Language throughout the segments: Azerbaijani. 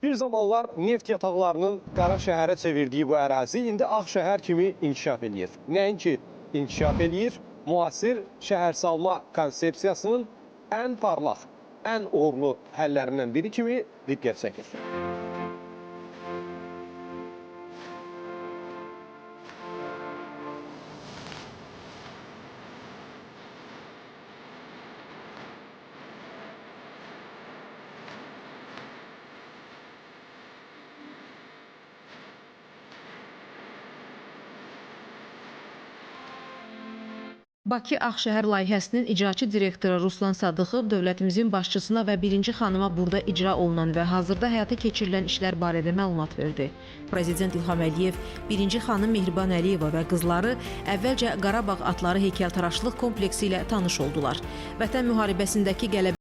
Bir zamanlar neft yataqlarının qara şəhərə çevirdiyi bu ərazi indi ağ şəhər kimi inkişaf edir. Nəinki inkişaf edir, müasir şəhərsalma konsepsiyasının ən parlaq, ən uğurlu həllərindən biri kimi diqqət çəkir. Bakı Ağşəhər layihəsinin icraçı direktoru Ruslan Sadıxov dövlətimizin başçısına və birinci xanıma burada icra olunan və hazırda həyata keçirilən işlər barədə məlumat verdi. Prezident İlham Əliyev, birinci xanım Mehriban Əliyeva və qızları əvvəlcə Qarabağ atları heykəltaraşlıq kompleksi ilə tanış oldular. Vətən müharibəsindəki qələbə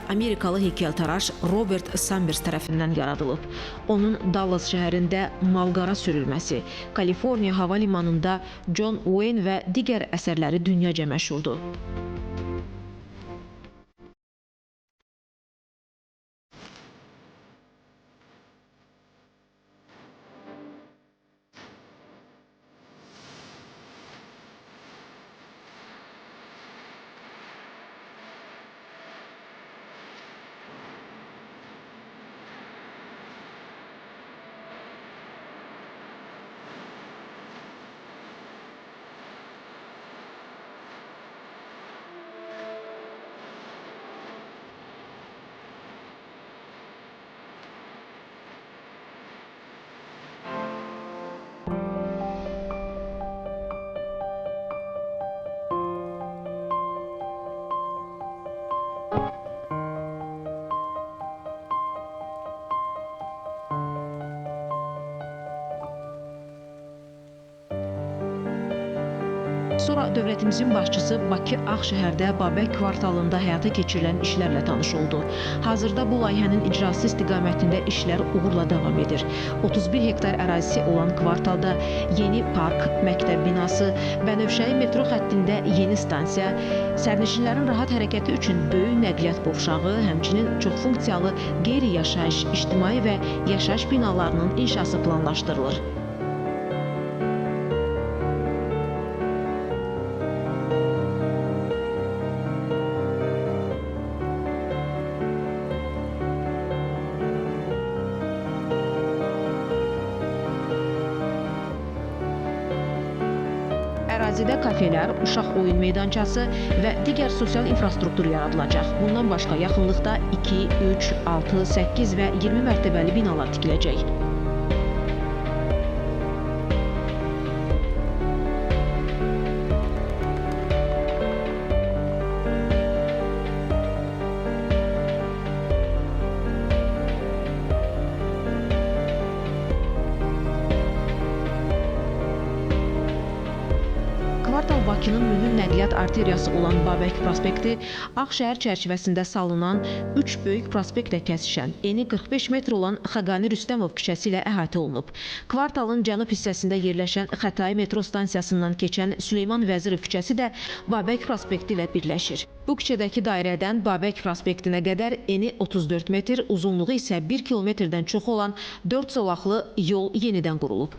Amerikalı heykəltaraş Robert Sambers tərəfindən yaradılıb. Onun Dallas şəhərində malqara sürülməsi, Kaliforniya hava limanında John Wayne və digər əsərləri dünyaca məşhurdur. Sonra dövlətimizin başçısı Bakı Ağşəhərdə Babək kvartalında həyata keçirilən işlərlə tanış oldu. Hazırda bu layihənin icrası istiqamətində işlər uğurla davam edir. 31 hektar ərazisi olan kvartalda yeni park, məktəb binası, Bənövşəyi metro xəttində yeni stansiya, sərnişinlərin rahat hərəkəti üçün böyük nəqliyyat qovşağı, həmçinin çoxfunksiyalı qeyri-yaşayış, ictimai və yaşayış binalarının inşası planlaşdırılır. Ərazidə kafelər, uşaq oyun meydançası və digər sosial infrastruktur yaradılacaq. Bundan başqa yaxınlıqda 2, 3, 6, 8 və 20 mərtəbəli binalar tikiləcək. Kvartal Bakının mühüm nəqliyyat arteriyası olan Babək prospekti Ağşəhər çərçivəsində salınan 3 böyük prospektlə kəsişən, eni 45 metr olan Xaqani Rüstəmov küçəsi ilə əhatə olunub. Kvartalın cənub hissəsində yerləşən Xətai metro stansiyasından keçən Süleyman Vəzirov küçəsi də Babək prospekti ilə birləşir. Bu küçədəki dairədən Babək prospektinə qədər eni 34 metr, uzunluğu isə 1 kilometrdən çox olan 4 zolaqlı yol yenidən qurulub.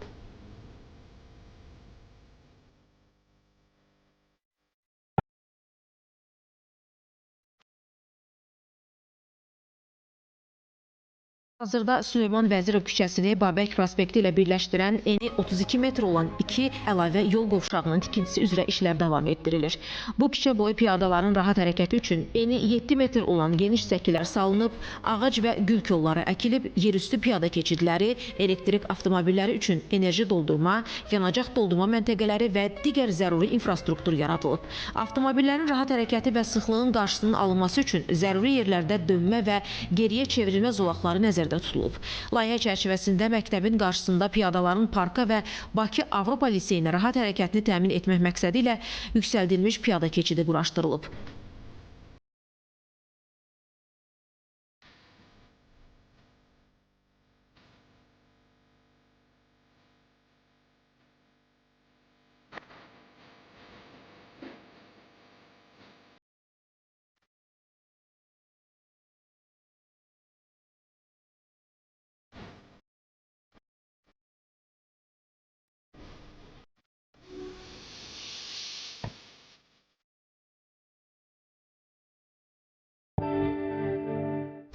Hazırda Süleyman Vəzirov küçəsini Babək prospekti ilə birləşdirən eni 32 metr olan 2 əlavə yol qovşağının tikintisi üzrə işlər davam etdirilir. Bu küçə boyu piyadaların rahat hərəkəti üçün eni 7 metr olan geniş səkilər salınıb, ağac və gül kolları əkilib, yerüstü piyada keçidləri, elektrik avtomobilləri üçün enerji doldurma, yanacaq doldurma məntəqələri və digər zəruri infrastruktur yaradılıb. Avtomobillərin rahat hərəkəti və sıxlığın qarşısının alınması üçün zəruri yerlərdə dönmə və geriyə çevrilmə zolaqları nəzərdə tutulub. Layihə çərçivəsində məktəbin qarşısında piyadaların parka və Bakı Avropa Liseyinə rahat hərəkətini təmin etmək məqsədi ilə yüksəldilmiş piyada keçidi quraşdırılıb.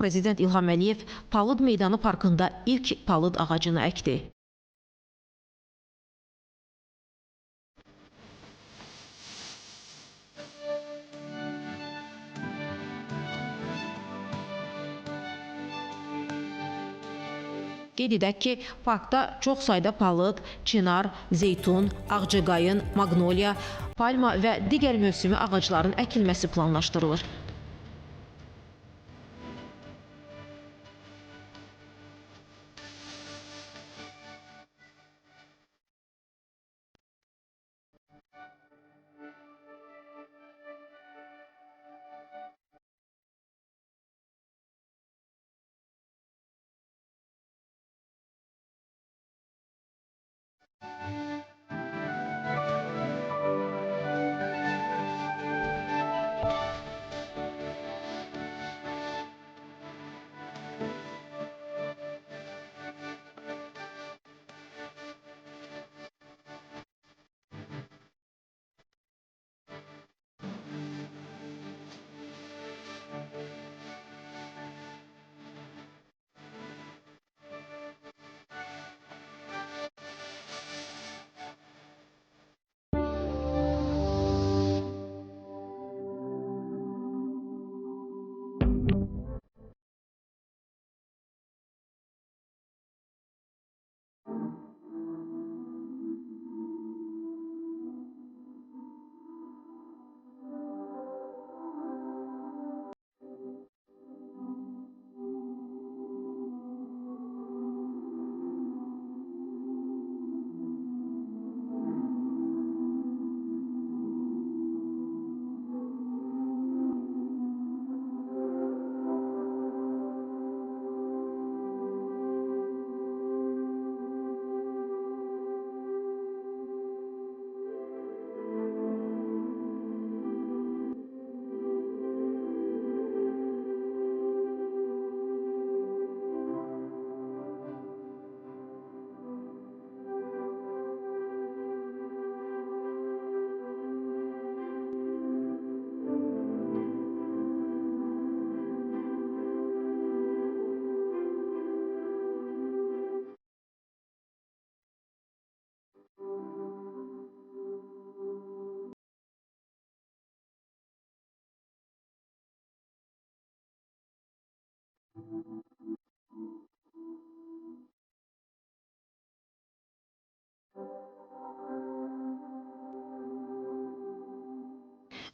Prezident İlham Əliyev Palıd Meydanı parkında ilk palıd ağacını əkdi. Qeyd edək ki, parkda çox sayda palıd, çinar, zeytun, ağcaqayın, maqnoliya, palma və digər mövsümi ağacların əkilməsi planlaşdırılır.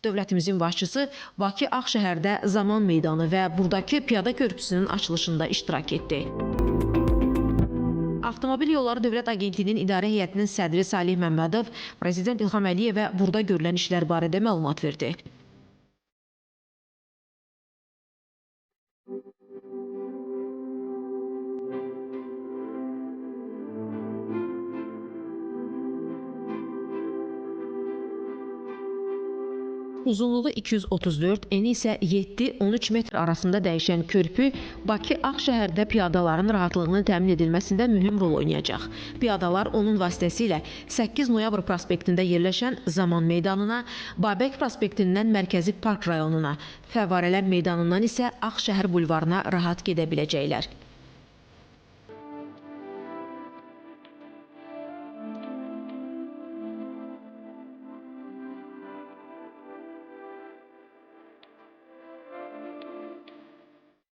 Dövlətimizin başçısı Bakı Ağşəhərdə Zaman meydanı və buradakı piyada körpüsünün açılışında iştirak etdi. Avtomobil Yolları Dövlət Agentliyinin İdarə Heyətinin sədri Salih Məmmədov Prezident İlham Əliyevə burada görülən işlər barədə məlumat verdi. Uzunluğu 234, eni isə 7-13 metr arasında dəyişən körpü Bakı Ağşəhərdə piyadaların rahatlığının təmin edilməsində mühüm rol oynayacaq. Piyadalar onun vasitəsilə 8 noyabr prospektində yerləşən Zaman meydanına, Babək prospektindən Mərkəzi Park rayonuna, Fəvvarələr meydanından isə Ağşəhər bulvarına rahat gedə biləcəklər.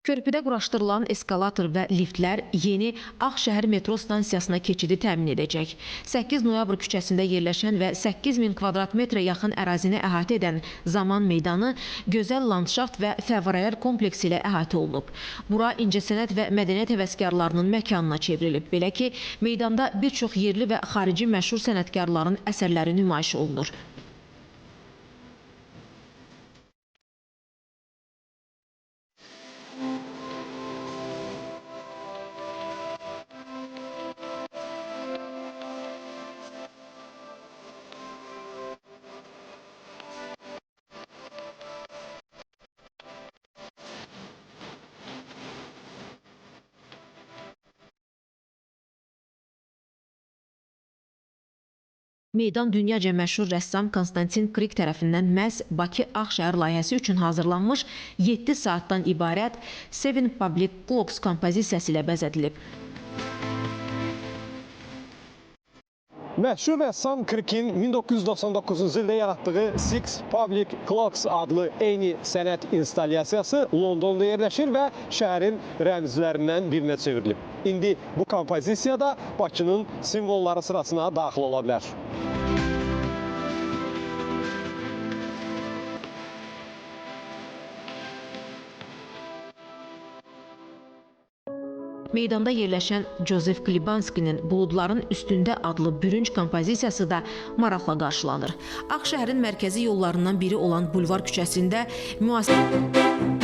Körpüdə quraşdırılan eskalator və liftlər yeni Ağşəhər metro stansiyasına keçidi təmin edəcək. 8 noyabr küçəsində yerləşən və 8000 kvadrat metrə yaxın ərazini əhatə edən Zaman meydanı gözəl landşaft və fəvvarələr kompleksi ilə əhatə olunub. Bura incəsənət və mədəniyyət həvəskarlarının məkanına çevrilib. Belə ki, meydanda bir çox yerli və xarici məşhur sənətkarların əsərləri nümayiş olunur. Meydan dünyaca məşhur rəssam Konstantin Krik tərəfindən məhz Bakı-Ağşəhər layihəsi üçün hazırlanmış 7 saatdan ibarət Seven Public Clocks kompozisiyası ilə bəzədilib. Məşhur rəssam Krikin 1999-cu ildə yaratdığı Six Public Clocks adlı eyni sənət installyasiyası Londonda yerləşir və şəhərin rəmzlərindən birinə çevrilib. İndi bu kompozisiyada Bakının simvolları sırasına daxil ola bilər. Meydanda yerləşən Josef Klibanskinin Buludların üstündə adlı bürünc kompozisiyası da maraqla qarşılanır. Ağşəhərin mərkəzi yollarından biri olan Bulvar küçəsində müasir